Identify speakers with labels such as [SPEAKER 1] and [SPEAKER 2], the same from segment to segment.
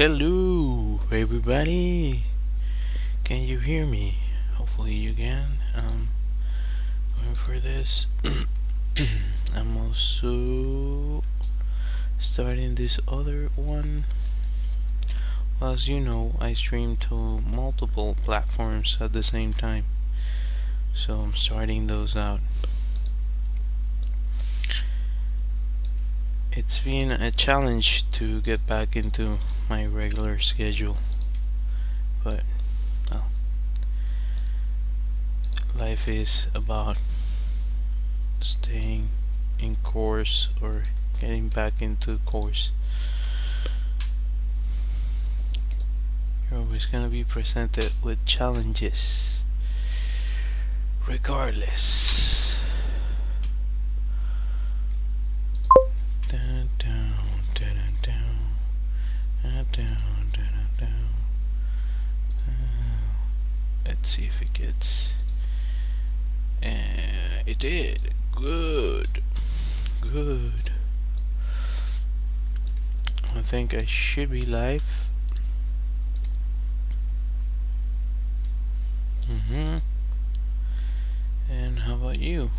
[SPEAKER 1] Hello, everybody. Can you hear me? Hopefully you can. Going for this. I'm also starting this other one. Well, as you know, I stream to multiple platforms at the same time, so I'm starting those out. It's been a challenge to get back into my regular schedule, but well, life is about staying in course or getting back into course. You're always gonna be presented with challenges, regardless. Down, down, down, down, down, down, down, down. Let's see if it gets. It did. Good. Good. I think I should be live. And how about you?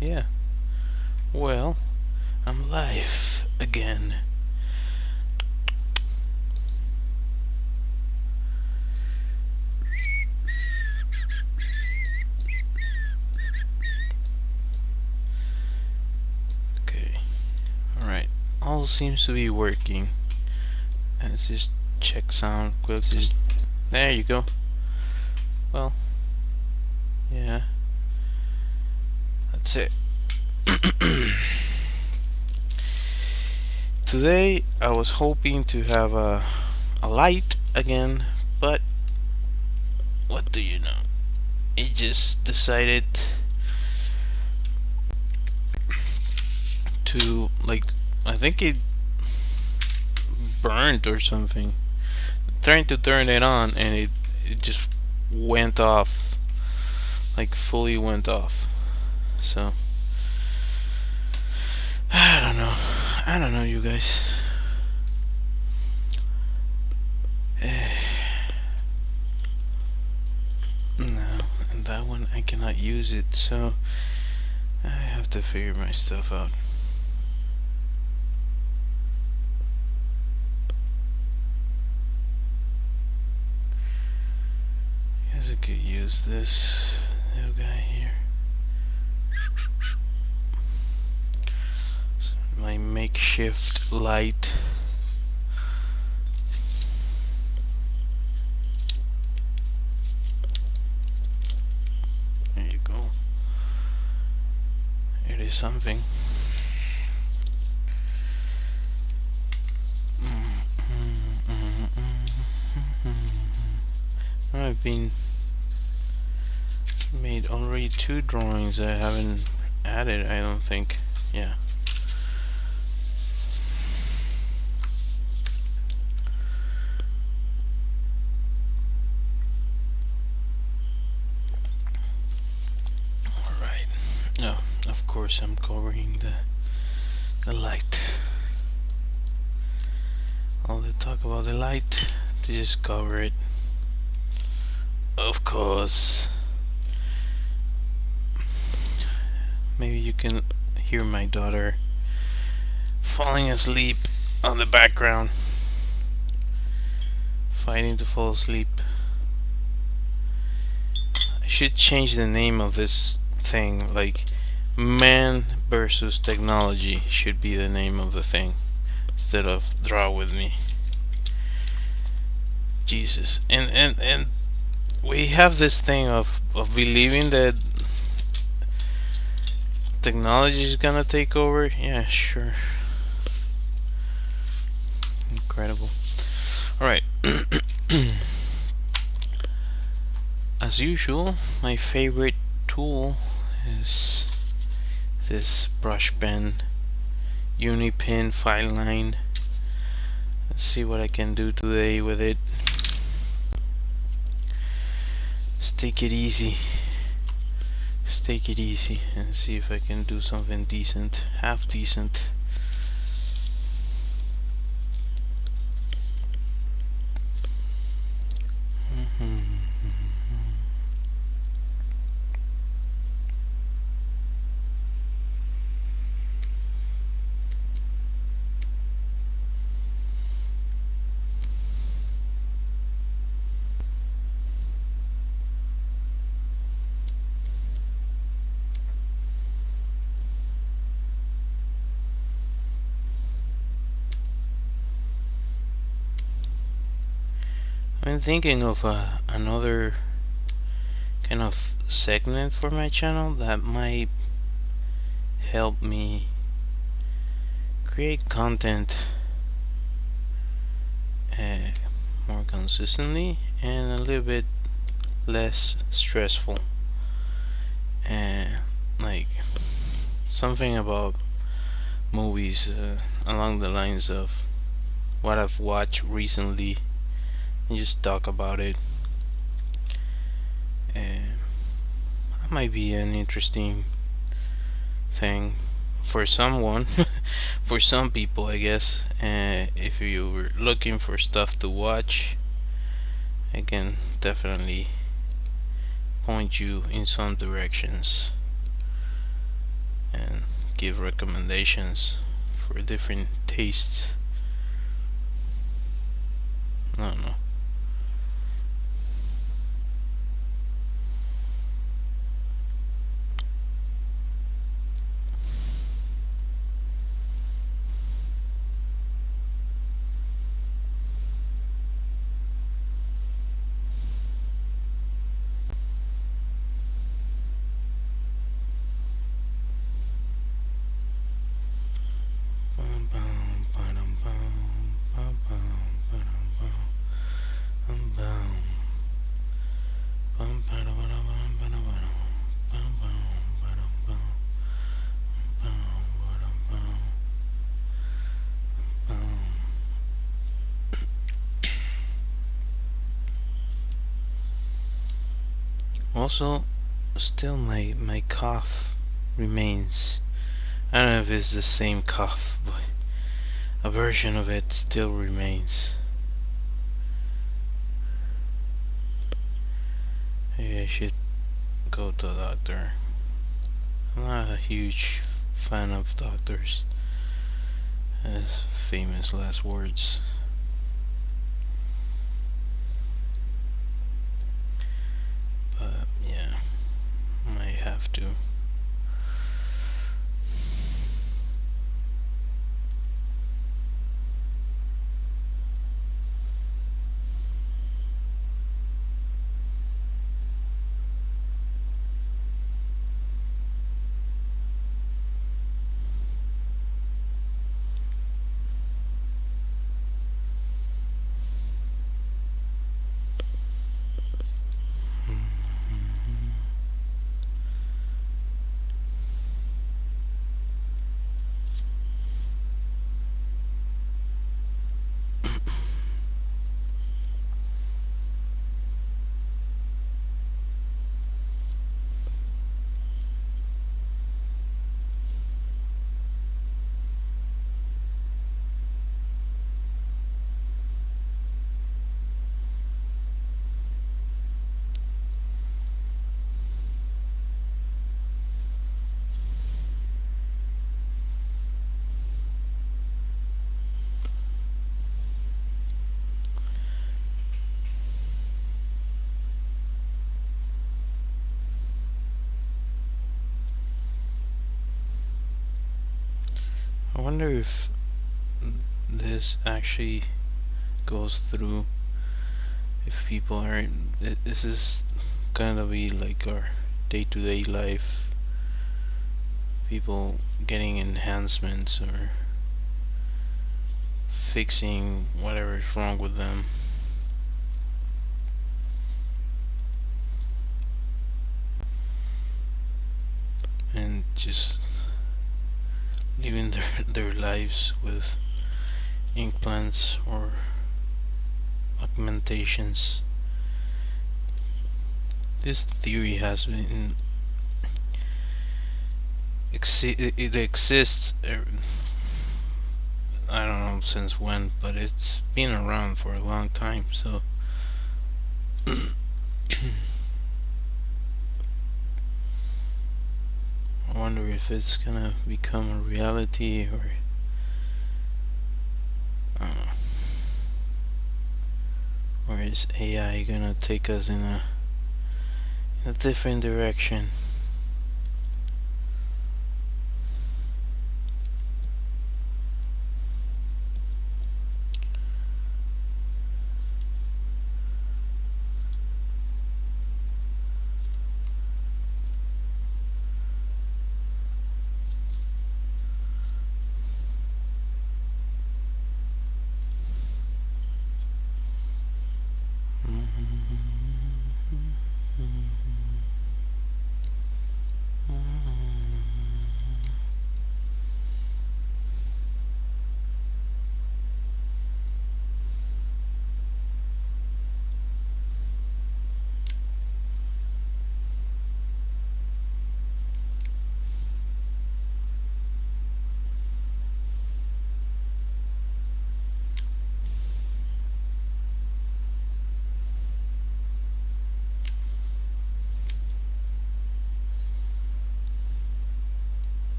[SPEAKER 1] Yeah. Well, I'm live again. Okay. Alright. All seems to be working. Let's just check sound quickly. There you go. Well, yeah. That's it. Today I was hoping to have a light again, but what do you know? It just decided to, like, I think it burned or something. Trying to turn it on and it just went off, like fully went off. So I don't know, you guys. No, and that one I cannot use it, so I have to figure my stuff out. Guess I could use this little guy here. My makeshift light. There you go. It is something. I've been made already 2 drawings I haven't added, I don't think. Yeah. Alright. No, of course I'm covering the light. All the talk about the light, to just cover it. Of course. Maybe you can hear my daughter falling asleep on the background, fighting to fall asleep. I should change the name of this thing, like Man versus Technology should be the name of the thing, instead of Draw With Me. Jesus. And we have this thing of believing that technology is gonna take over. Yeah, sure. Incredible. Alright. As usual, my favorite tool is this brush pen, Unipin 5 line. Let's see what I can do today with it. Let's take it easy. let's take it easy and see if I can do something decent, half decent. I'm thinking of another kind of segment for my channel that might help me create content more consistently and a little bit less stressful, and like something about movies along the lines of what I've watched recently and just talk about it. And that might be an interesting thing for someone, for some people, I guess. And if you were looking for stuff to watch, I can definitely point you in some directions and give recommendations for different tastes. I don't know. Also, still my cough remains. I don't know if it's the same cough, but a version of it still remains. Maybe I should go to a doctor. I'm not a huge fan of doctors as famous last words. But yeah, might have to. I wonder if this actually goes through, if people are, this is gonna be like our day-to-day life, people getting enhancements or fixing whatever is wrong with them, and just living their lives with implants or augmentations. This theory has been it exists. I don't know since when, but it's been around for a long time. So I wonder if it's gonna become a reality, or I don't know, or is AI gonna take us in a different direction?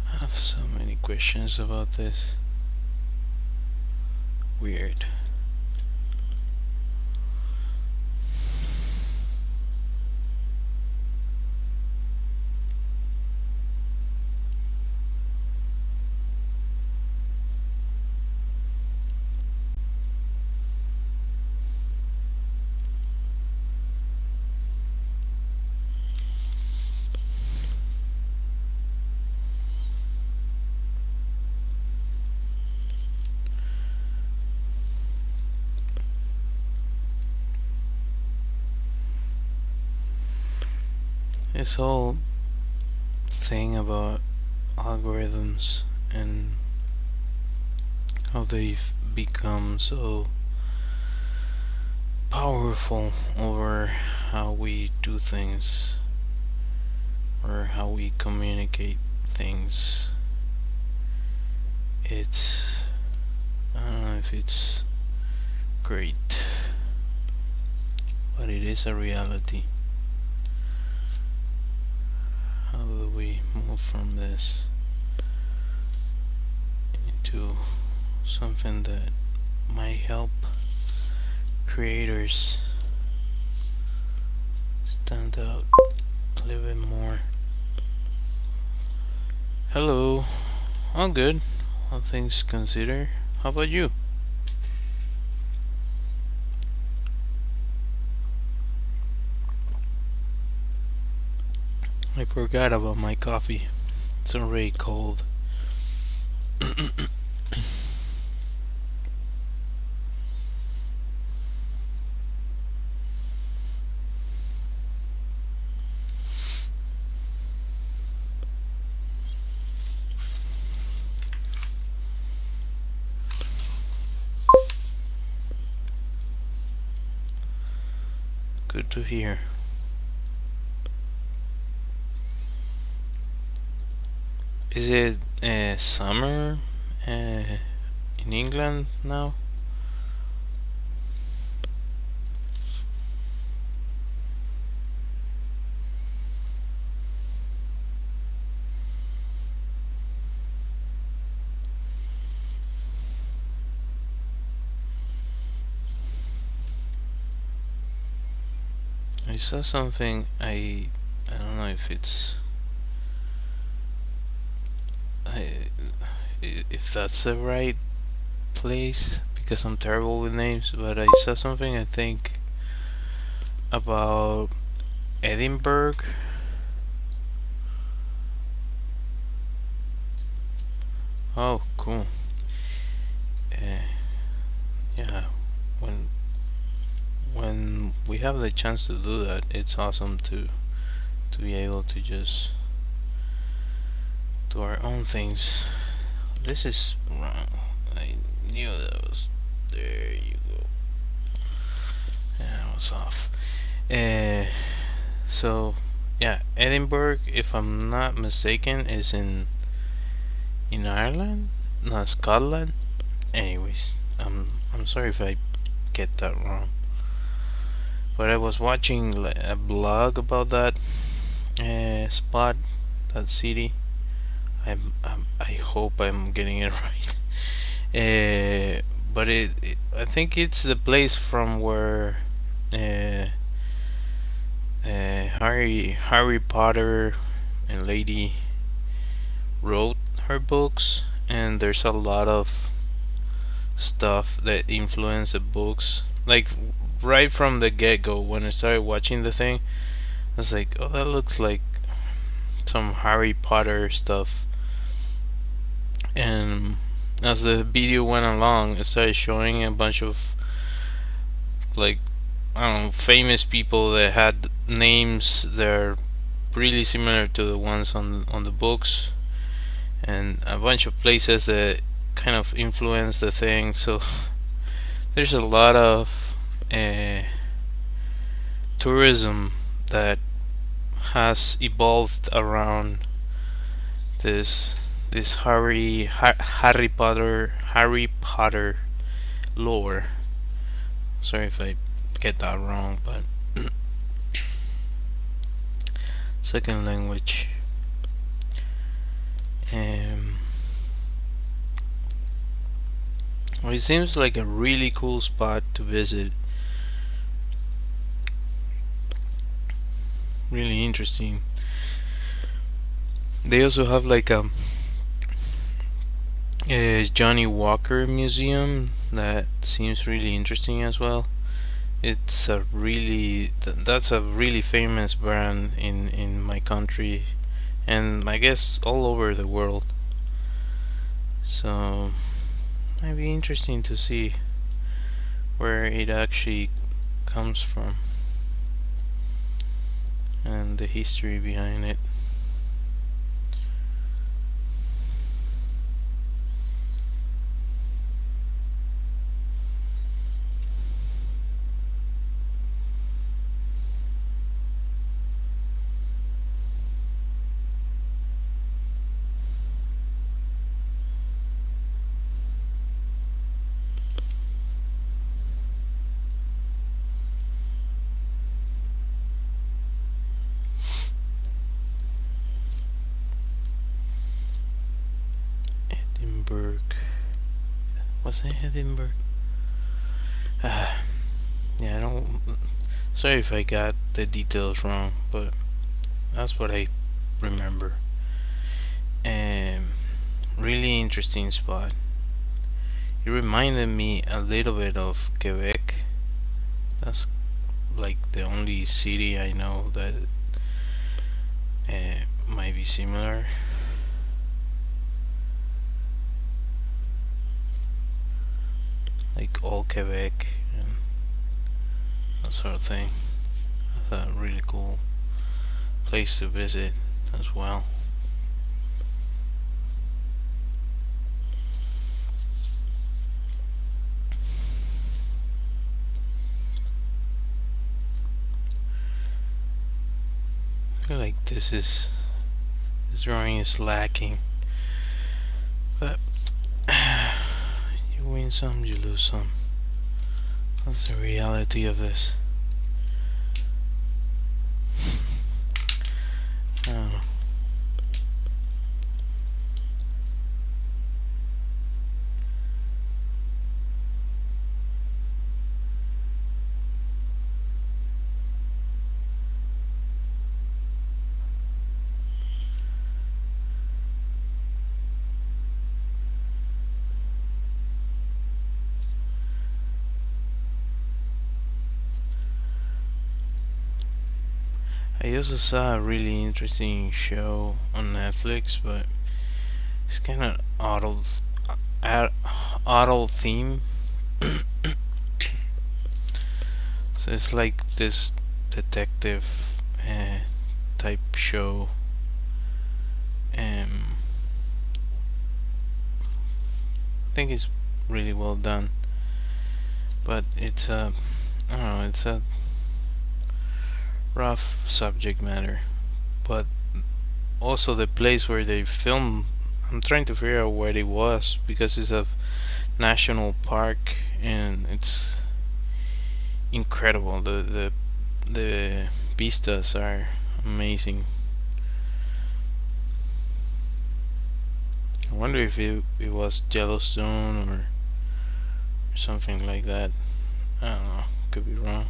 [SPEAKER 1] I have so many questions about this. Weird. This whole thing about algorithms and how they've become so powerful over how we do things or how we communicate things. It's, I don't know if it's great, but it is a reality. How do we move from this into something that might help creators stand out a little bit more? Hello, all good, all things considered. How about you? I forgot about my coffee. It's already cold. Good to hear. Is it summer in England now? I saw something. I don't know if it's I, if that's the right place, because I'm terrible with names. But I saw something, I think, about Edinburgh Oh, cool. Uh, yeah, when we have the chance to do that, it's awesome to be able to just do our own things. This is wrong. I knew that was. There you go. Yeah, I was off. Uh, so yeah, Edinburgh, if I'm not mistaken, is in Ireland, not Scotland. Anyways, I'm sorry if I get that wrong. But I was watching a blog about that spot, that city. I hope I'm getting it right. But I think it's the place from where uh, Harry Potter and Lady wrote her books, and there's a lot of stuff that influenced the books. Like right from the get go, when I started watching the thing, I was like, "Oh, that looks like some Harry Potter stuff." And as the video went along, it started showing a bunch of like I don't know famous people that had names that are really similar to the ones on the books, and a bunch of places that kind of influence the thing. So there's a lot of tourism that has evolved around this Harry Potter lore. Sorry if I get that wrong, but second language. Well, it seems like a really cool spot to visit. Really interesting. They also have like a Johnny Walker museum that seems really interesting as well. It's a really that's a really famous brand in my country, and I guess all over the world. So might be interesting to see where it actually comes from and the history behind it. Edinburgh. Was it Edinburgh? Yeah, I don't. Sorry if I got the details wrong, but that's what I remember. Um, really interesting spot. It reminded me a little bit of Quebec. That's like the only city I know that might be similar. Like all Quebec and that sort of thing. That's a really cool place to visit as well. I feel like this drawing is lacking, but you win some, you lose some. That's the reality of this. I don't know. I also saw a really interesting show on Netflix, but it's kind of auto ad- auto theme. So it's like this detective type show. Um, I think it's really well done, but it's a I don't know, it's a rough subject matter. But also the place where they film, I'm trying to figure out where it was because it's a national park and it's incredible. The vistas are amazing. I wonder if it was Yellowstone or something like that. I don't know. Could be wrong.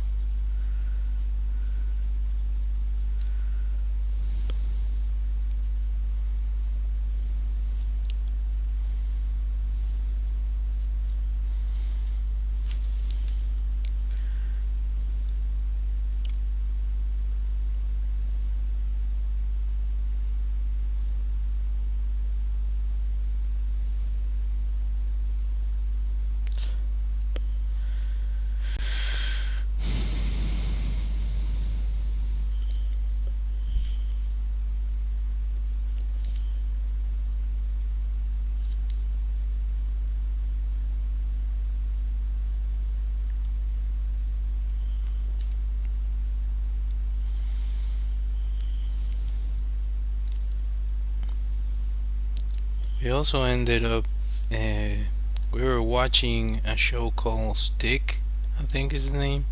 [SPEAKER 1] We also ended up. We were watching a show called Stick, I think is the name,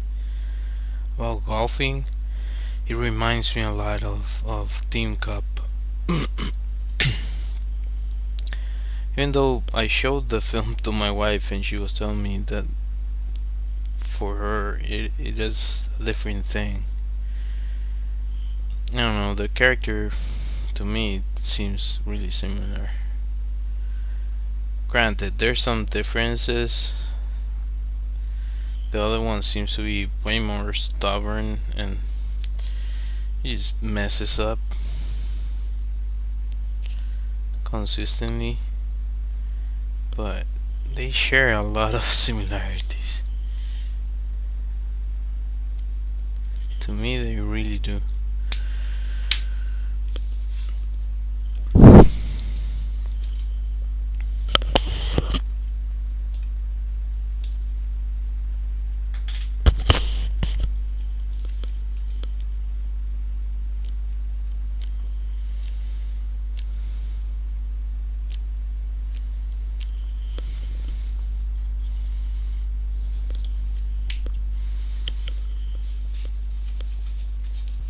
[SPEAKER 1] about golfing. It reminds me a lot of Team Cup. Even though I showed the film to my wife and she was telling me that for her it is a different thing. I don't know, the character to me it seems really similar. Granted, there's some differences. The other one seems to be way more stubborn and he just messes up consistently. But they share a lot of similarities. To me, they really do.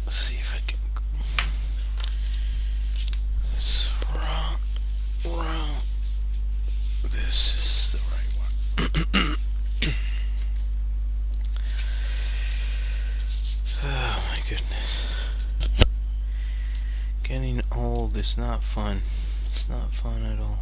[SPEAKER 1] Let's see if I can. It's wrong. This is the right one. Oh my goodness. Getting old is not fun. It's not fun at all.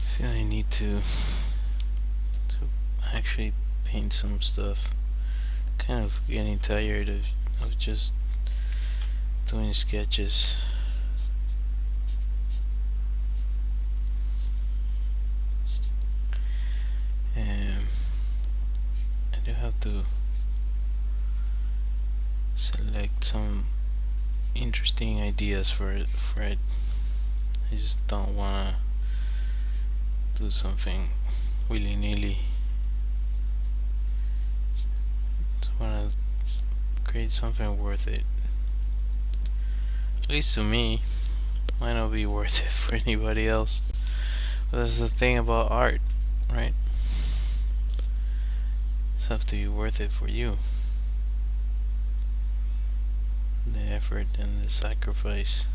[SPEAKER 1] I feel I need to actually paint some stuff. Kind of getting tired of just doing sketches. Um, I do have to select some interesting ideas for it. I just don't wanna do something willy nilly. Just wanna create something worth it. At least to me. Might not be worth it for anybody else. But that's the thing about art, right? It's have to be worth it for you. The effort and the sacrifice.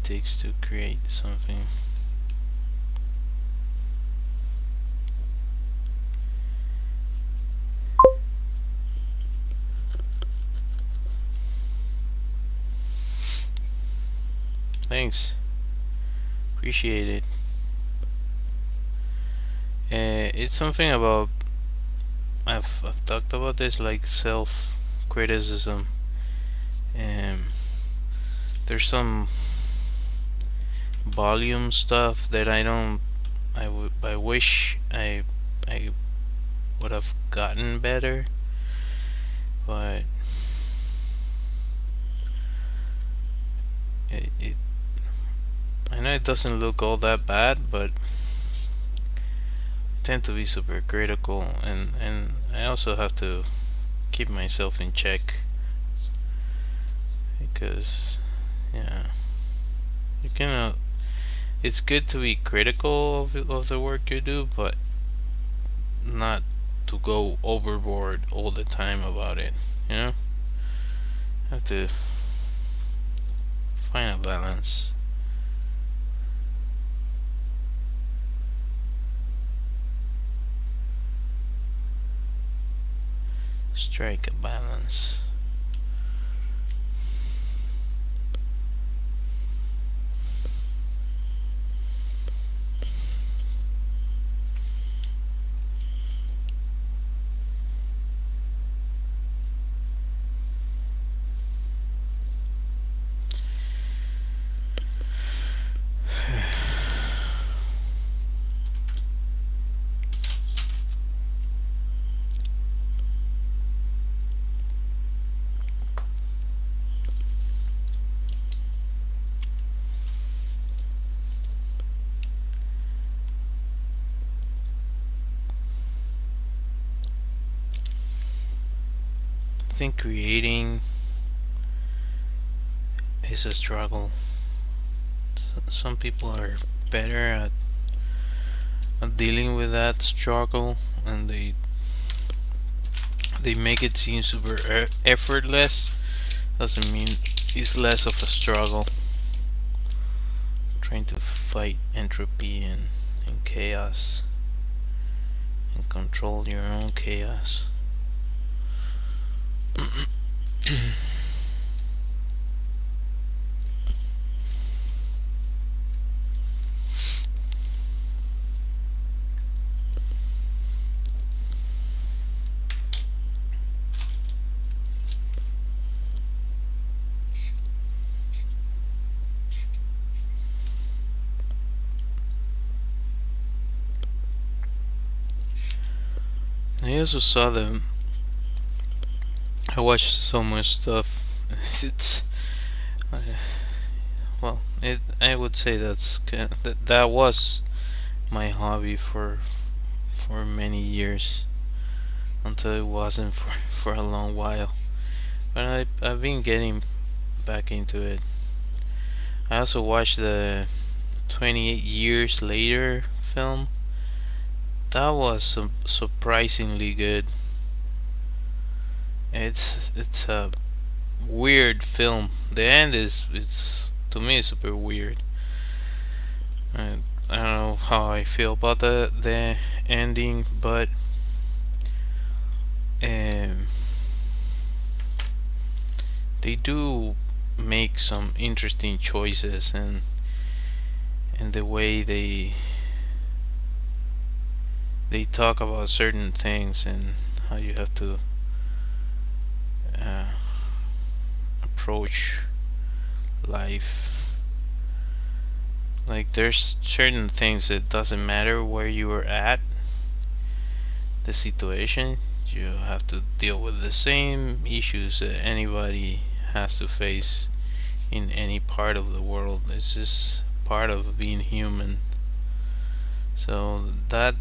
[SPEAKER 1] takes to create something. Thanks, appreciate it. It's something about I've talked about this, like self criticism, and there's some volume stuff that I don't. I wish I would have gotten better, but it I know it doesn't look all that bad, but I tend to be super critical, and I also have to keep myself in check because yeah, you cannot. It's good to be critical of the work you do, but not to go overboard all the time about it. You know, have to find a balance. Strike a balance. I think creating is a struggle. Some people are better at dealing with that struggle, and they make it seem super effortless. Doesn't mean it's less of a struggle. Trying to fight entropy and chaos and control your own chaos. I also saw them. I watched so much stuff. It's uh, well, it. I would say that was my hobby for many years until it wasn't for a long while. But I've been getting back into it. I also watched the 28 Years Later film. That was surprisingly good. It's a weird film. The end is it's to me super weird. I don't know how I feel about the ending, but um, they do make some interesting choices, and the way they talk about certain things and how you have to uh, approach life. Like there's certain things that doesn't matter where you are at, the situation, you have to deal with the same issues that anybody has to face in any part of the world. It's just part of being human. So that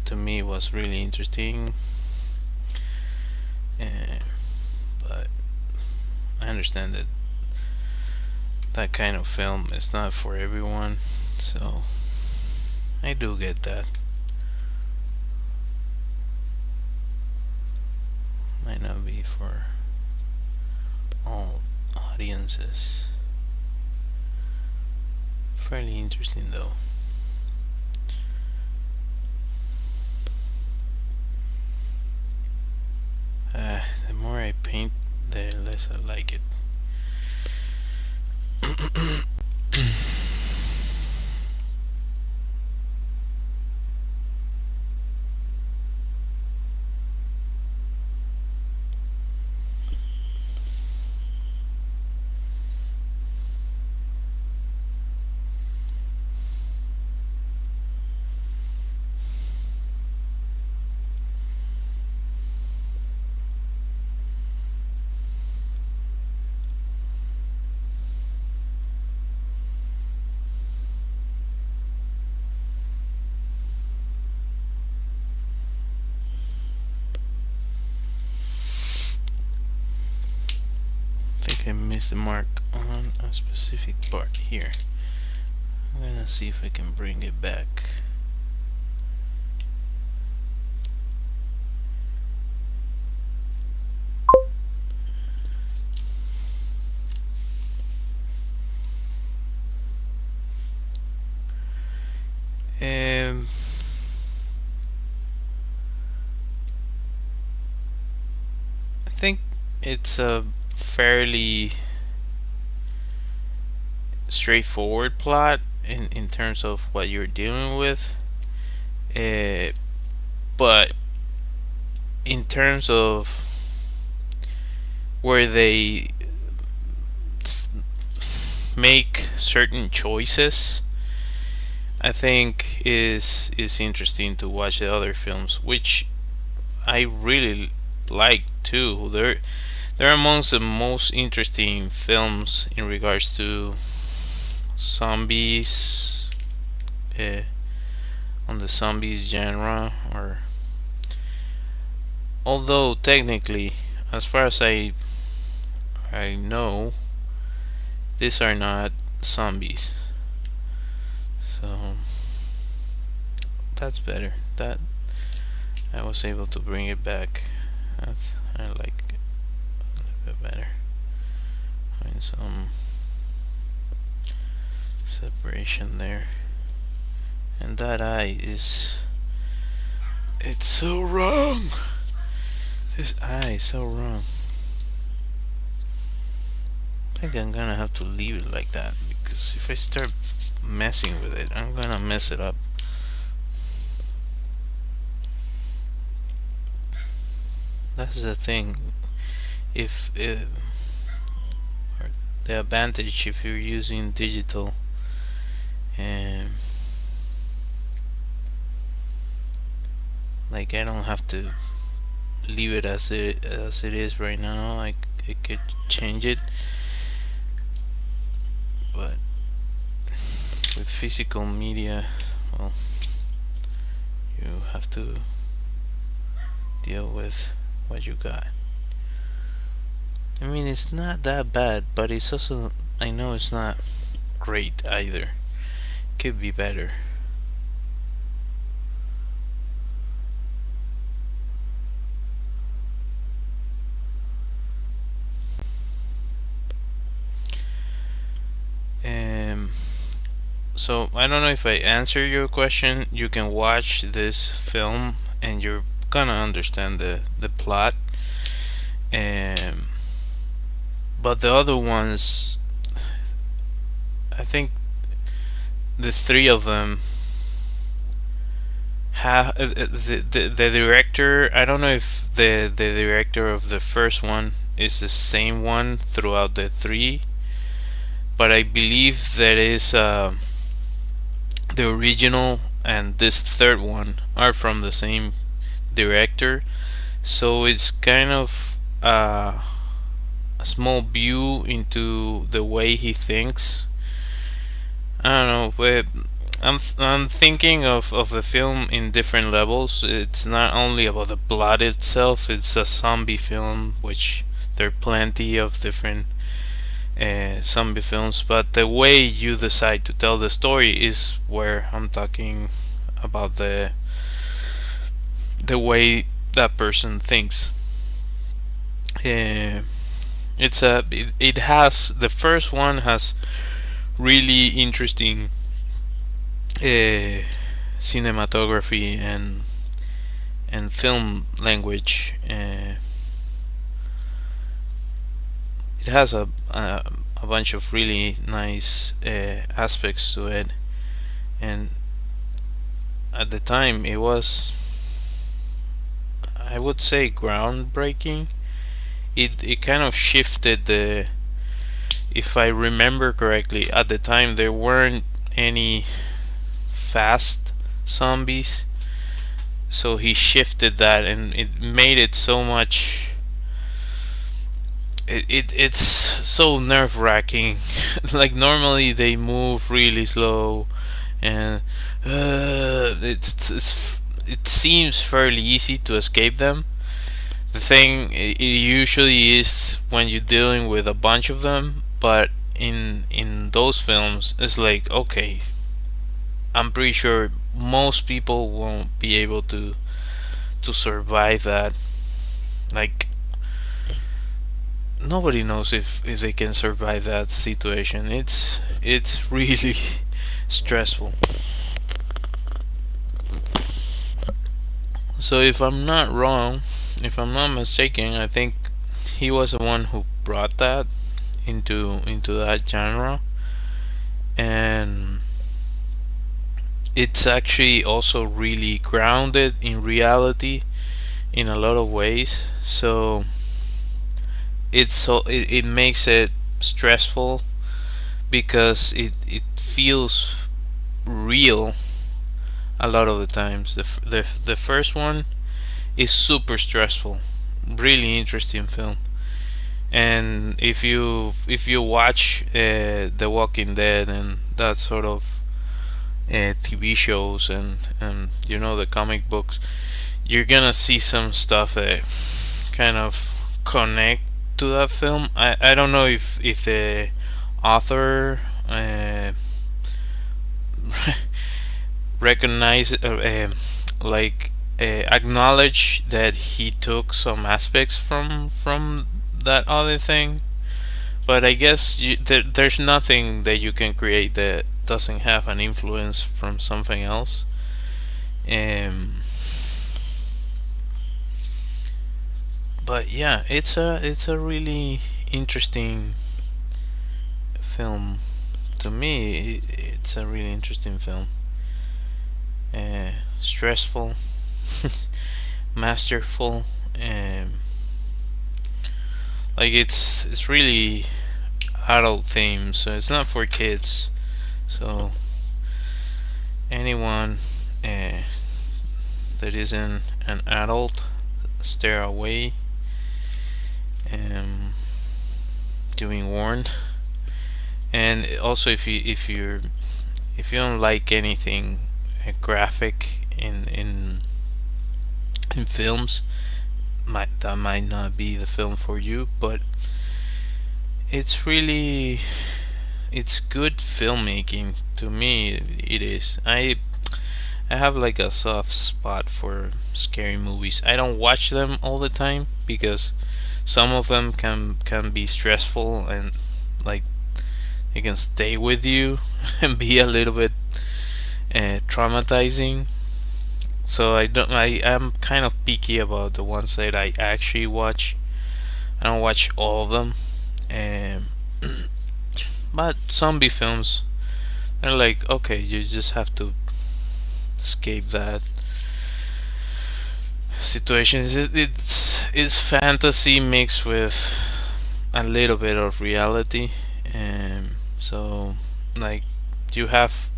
[SPEAKER 1] to me was really interesting. But I understand that that kind of film is not for everyone. So I do get that. Might not be for all audiences. fairly interesting though. The more I paint, the less I like it. I think I missed the mark on a specific part here. I'm gonna see if I can bring it back. Um, I think it's a fairly straightforward plot in terms of what you're dealing with. But in terms of where they make certain choices, I think is interesting to watch the other films, which I really like too. They're amongst the most interesting films in regards to zombies, uh, on the zombies genre. Or although technically, as far as I know, these are not zombies. So that's better. That I was able to bring it back. That's, I like it a little bit better. Having some separation there. And that eye is, it's so wrong. This eye is so wrong. I think I'm gonna have to leave it like that, because if I start messing with it, I'm gonna mess it up. That's the thing. If or the advantage if you're using digital, and like I don't have to leave it as it is right now. I could change it, but with physical media, well, you have to deal with what you got. I mean, it's not that bad, but it's also, I know it's not great either. Could be better. So I don't know if I answer your question. You can watch this film and you're gonna understand the plot. Um, but the other ones, I think the three of them have the director. I don't know if the director of the first one is the same one throughout the three, but I believe that is the original and this third one are from the same director. So it's kind of a small view into the way he thinks. I don't know, but I'm thinking of the film in different levels. It's not only about the plot itself. It's a zombie film, which there are plenty of different zombie films, but the way you decide to tell the story is where I'm talking about the way that person thinks. It has, the first one has really interesting uh, cinematography and film language. It has a bunch of really nice aspects to it, and at the time it was, I would say, groundbreaking. It kind of shifted the, if I remember correctly, at the time there weren't any fast zombies, so he shifted that and it made it so much. It's so nerve wracking. Like normally they move really slow, and it seems fairly easy to escape them. The thing it usually is when you're dealing with a bunch of them, but in those films it's like, okay, I'm pretty sure most people won't be able to survive that. Like nobody knows if they can survive that situation. It's really stressful. So if I'm not mistaken, I think he was the one who brought that into that genre, and it's actually also really grounded in reality in a lot of ways. So it makes it stressful because it feels real a lot of the times. The first one is super stressful, really interesting film. And if you watch The Walking Dead and that sort of TV shows and the comic books, you're gonna see some stuff that kind of connect to that film. I don't know if the author recognize like acknowledge that he took some aspects from that other thing, but I guess there's nothing that you can create that doesn't have an influence from something else. um but yeah, it's a really interesting film. To me, it's a really interesting film. Stressful, masterful, um, like it's really adult themes, so it's not for kids. So anyone uh, that isn't an adult, stay away. Um, Doing warned. And also, if you don't like anything graphic in films, that might not be the film for you. But it's really, it's good filmmaking. To me, it is. I have like a soft spot for scary movies. I don't watch them all the time because some of them can be stressful, and like they can stay with you and be a little bit traumatizing. So I am kind of picky about the ones that I actually watch. I don't watch all of them. um, but zombie films, they're like, okay, you just have to escape that situations. It's fantasy mixed with a little bit of reality. So like you have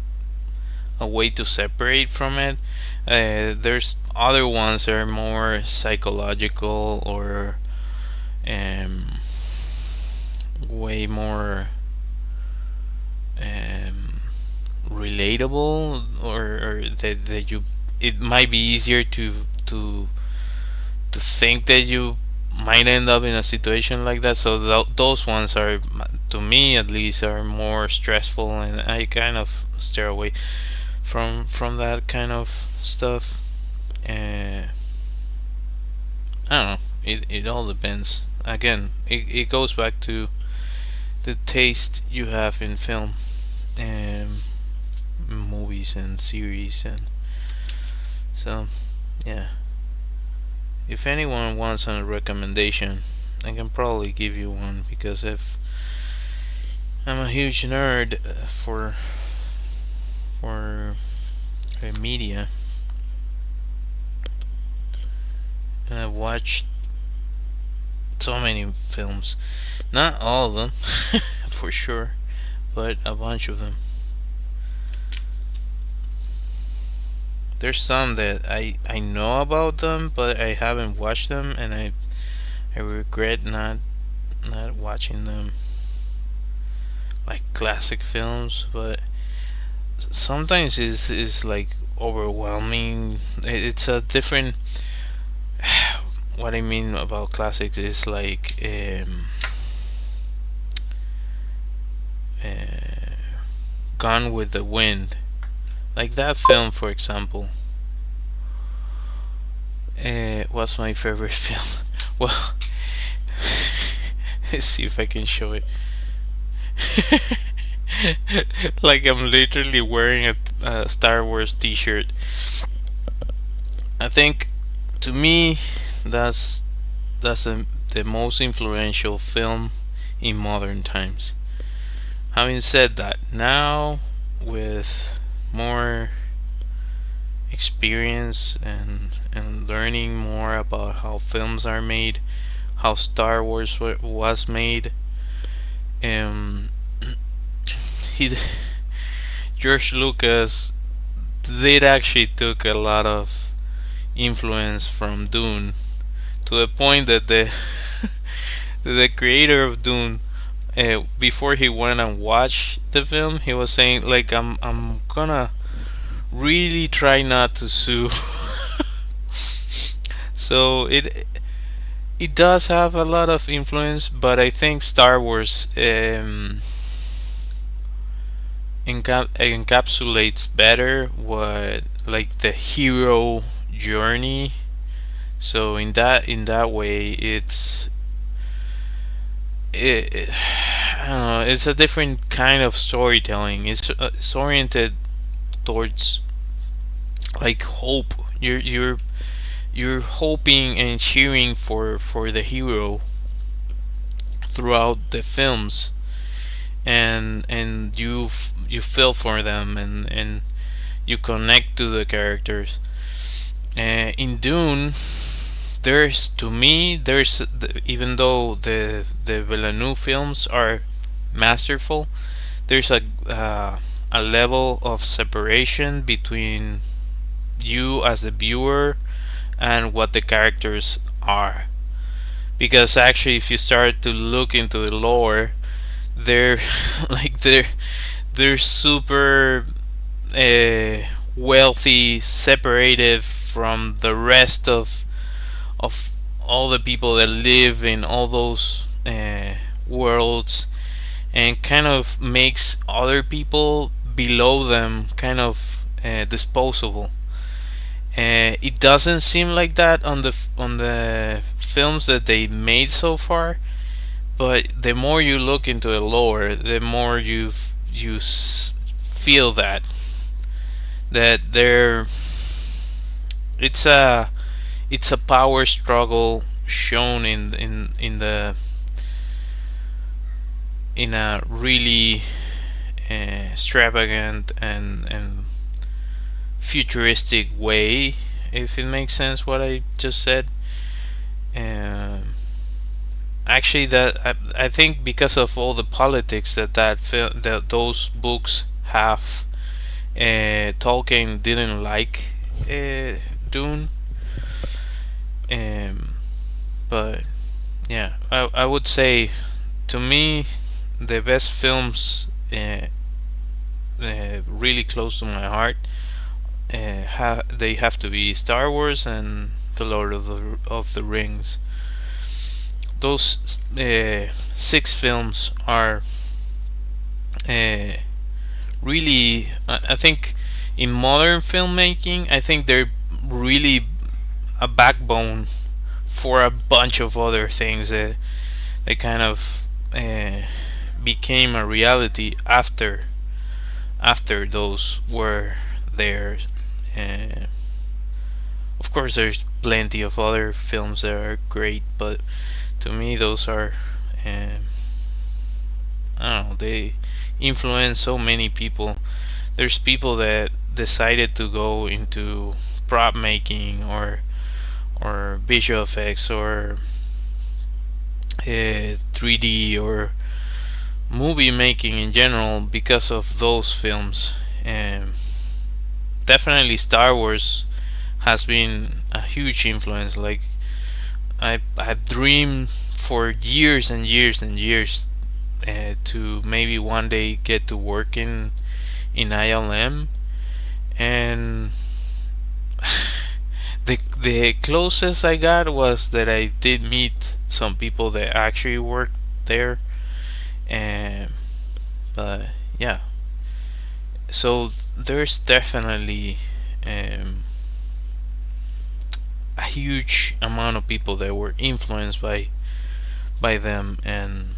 [SPEAKER 1] a way to separate from it. There's other ones that are more psychological or um, way more um, relatable, or that you, it might be easier to think that you might end up in a situation like that. So those ones are, to me at least, are more stressful, and I kind of steer away from that kind of stuff. uh, I don't know, it all depends. Again, it goes back to the taste you have in film. um, movies and series. And so yeah, if anyone wants a recommendation, I can probably give you one, because if I'm a huge nerd for media, and I've watched so many films. Not all of them, for sure, but a bunch of them. There's some that I know about them, but I haven't watched them, and I regret not watching them. Like classic films, but sometimes it's like overwhelming. It's a different. What I mean about classics is like uh, Gone with the Wind, like that film, for example. What's my favorite film? Well, let's see if I can show it. Like I'm literally wearing a Star Wars T-shirt. I think, to me, that's the most influential film in modern times. Having said that, now with more experience and learning more about how films are made, how Star Wars was made, um, he George Lucas did actually took a lot of influence from Dune, to the point that the creator of Dune, before he went and watched the film, he was saying like, I'm gonna really try not to sue. So it does have a lot of influence, but I think Star Wars encapsulates better what, like, the hero journey. So in that way, I don't know, it's a different kind of storytelling. It's oriented towards, like, hope. You're hoping and cheering for the hero throughout the films, and you feel for them, and you connect to the characters. In Dune, there's, even though the Villeneuve films are masterful, there's a level of separation between you as a viewer and what the characters are. Because actually, if you start to look into the lore, they're like they're super wealthy, separated from the rest of all the people that live in all those worlds, and kind of makes other people below them kind of disposable. It doesn't seem like that on the films that they made so far, but the more you look into the lore, the more you feel that there it's a power struggle shown in a really extravagant and futuristic way, if it makes sense what I just said. Actually, that I think because of all the politics that those books have, Tolkien didn't like Dune. But yeah, I would say, to me, the best films, really close to my heart, they have to be Star Wars and The Lord of the Rings. Those 6 films are really, I think, in modern filmmaking, I think they're really a backbone for a bunch of other things that kind of became a reality after those were there. Uh, of course, there's plenty of other films that are great, but to me, those are, um, I don't know, they influence so many people. There's people that decided to go into prop making or visual effects or 3D or movie making in general because of those films. And definitely Star Wars has been a huge influence. Like I've dreamed for years and years and years to maybe one day get to work in ILM, and the closest I got was that I did meet some people that actually worked there, and but yeah, so there's definitely um, a huge amount of people that were influenced by them, and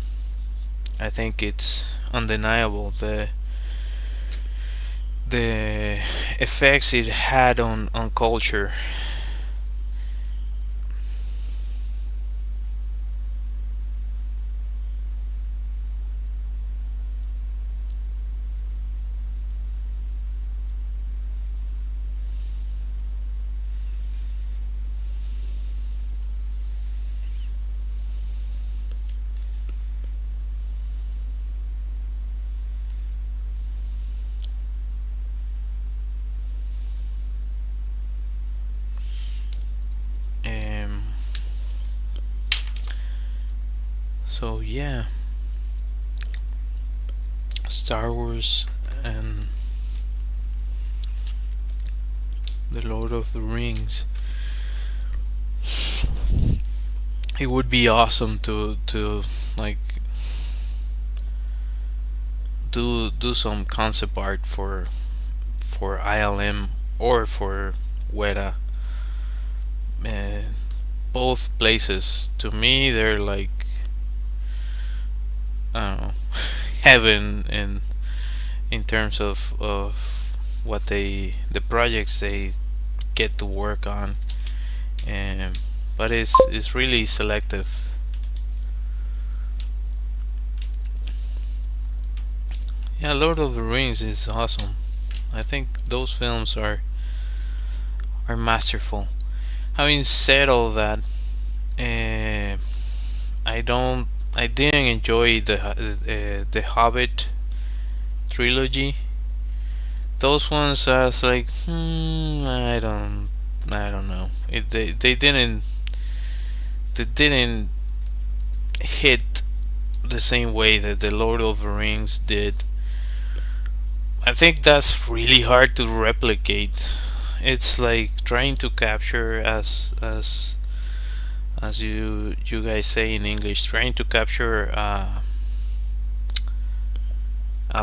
[SPEAKER 1] I think it's undeniable the effects it had on culture. Um, so yeah, Star Wars and the Lord of the Rings. It would be awesome to like do some concept art for ILM or for Weta. Both places to me they're like, I don't know, heaven in terms of what the projects they get to work on, and but it's really selective. Yeah, Lord of the Rings is awesome. I think those films are masterful. Having said all that, uh, I don't I didn't enjoy the Hobbit trilogy. Those ones I was like, I don't know. They didn't hit the same way that the Lord of the Rings did. I think that's really hard to replicate. It's like trying to capture, as you guys say in English, trying to capture a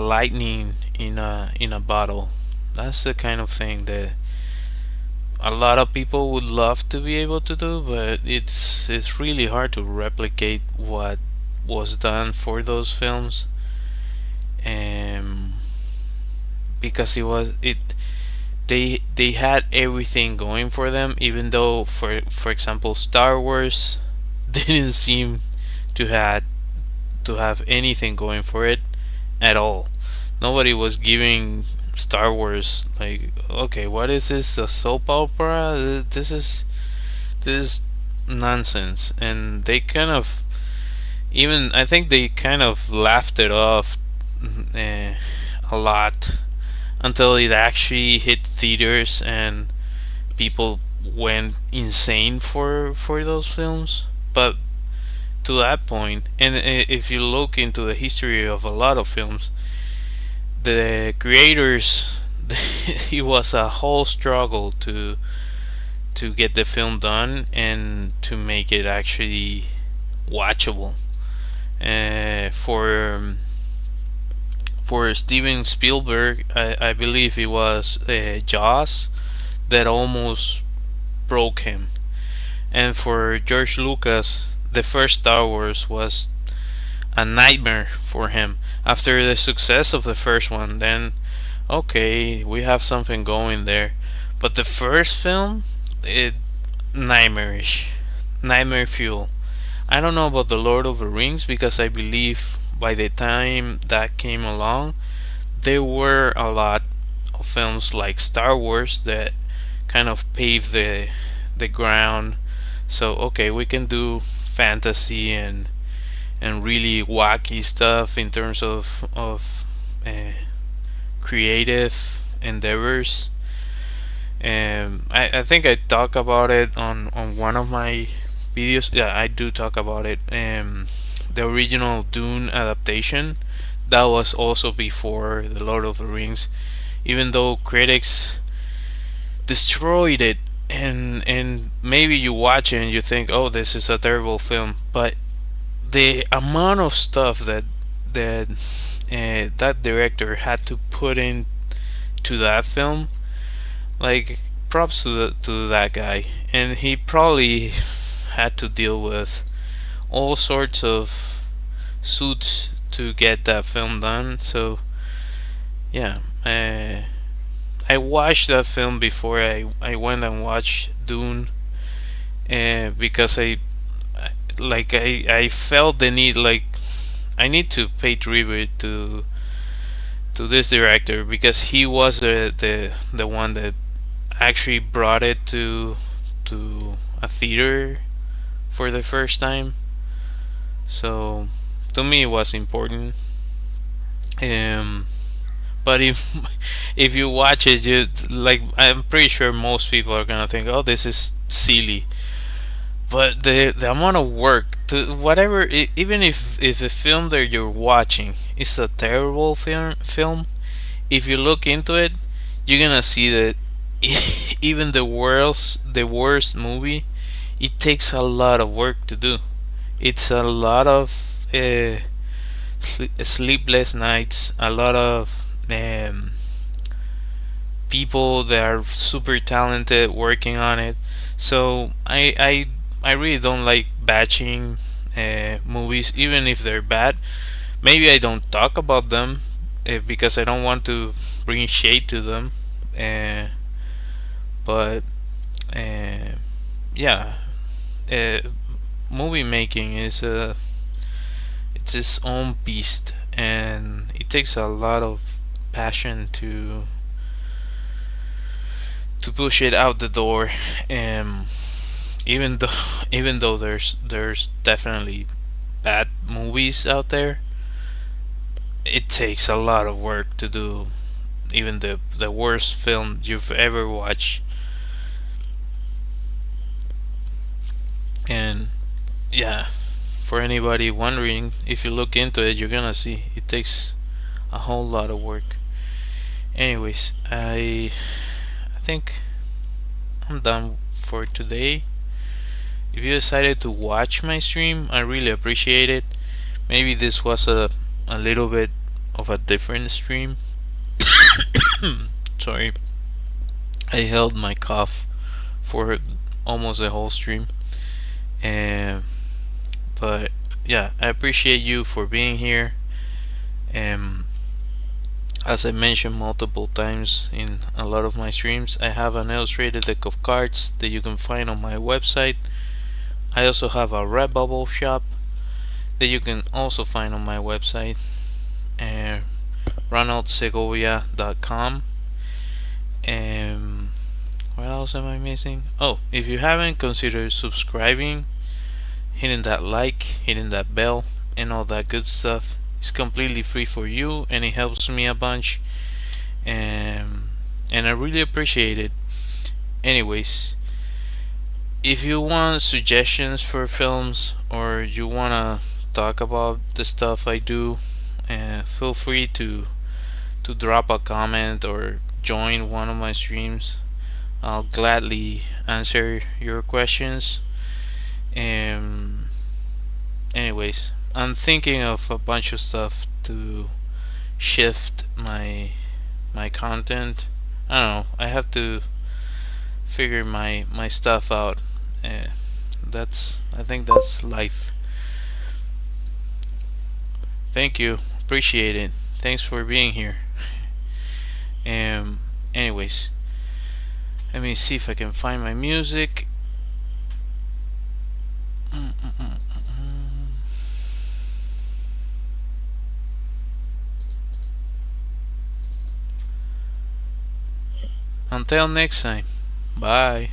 [SPEAKER 1] lightning in a bottle. That's the kind of thing that a lot of people would love to be able to do, but it's really hard to replicate what was done for those films, and because it they had everything going for them, even though for example Star Wars didn't seem to have anything going for it at all. Nobody was giving Star Wars like, okay, what is this, a soap opera? This is nonsense, and they kind of, even I think they kind of laughed it off uh, a lot until it actually hit theaters and people went insane for those films. But to that point, and if you look into the history of a lot of films, the creators, it was a whole struggle to get the film done and to make it actually watchable. For Steven Spielberg, I believe it was Jaws that almost broke him, and for George Lucas, the first Star Wars was a nightmare for him. After the success of the first one, then Okay, we have something going there. But the first film, it nightmarish, nightmare fuel. I don't know about the Lord of the Rings because I believe by the time that came along, there were a lot of films like Star Wars that kind of paved the ground. So okay, we can do fantasy and really wacky stuff in terms of creative endeavors. I think I talk about it on one of my videos. Yeah, I do talk about it. The original Dune adaptation that was also before the Lord of the Rings. Even though critics destroyed it, and maybe you watch it and you think, oh, this is a terrible film, but the amount of stuff that director had to put in to that film, like props to that guy, and he probably had to deal with all sorts of suits to get that film done. So yeah, I watched that film before I went and watched Dune, because I felt the need, like I need to pay tribute to this director because he was the one that actually brought it to a theater for the first time. So to me it was important. Um, but if if you watch it, you like I'm pretty sure most people are gonna think, oh, this is silly. But the amount of work to whatever, even if the film that you're watching is a terrible film, if you look into it, you're gonna see that even the worst movie, it takes a lot of work to do. It's a lot of sleepless nights, a lot of people that are super talented working on it. So I really don't like batching movies, even if they're bad. Maybe I don't talk about them because I don't want to bring shade to them. Uh, but uh, yeah, uh, movie making is it's its own beast, and it takes a lot of passion to push it out the door. Um, even though even though there's definitely bad movies out there, it takes a lot of work to do even the worst film you've ever watched. And yeah, for anybody wondering, if you look into it, you're gonna see it takes a whole lot of work. Anyways, I think I'm done for today. If you decided to watch my stream, I really appreciate it. Maybe this was a little bit of a different stream. Sorry, I held my cough for almost the whole stream. And but yeah, I appreciate you for being here. And as I mentioned multiple times in a lot of my streams, I have an illustrated deck of cards that you can find on my website. I also have a Redbubble shop that you can also find on my website, and ronaldsegovia.com. And what else am I missing? Oh, if you haven't, consider subscribing, hitting that like, hitting that bell, and all that good stuff. It's completely free for you, and it helps me a bunch, and I really appreciate it. Anyways, if you want suggestions for films, or you wanna talk about the stuff I do, feel free to drop a comment or join one of my streams. I'll gladly answer your questions. And anyways, I'm thinking of a bunch of stuff to shift my content. I don't know. I have to figure my stuff out. Uh, I think that's life. Thank you. Appreciate it. Thanks for being here. Um, anyways, let me see if I can find my music. Until next time, bye.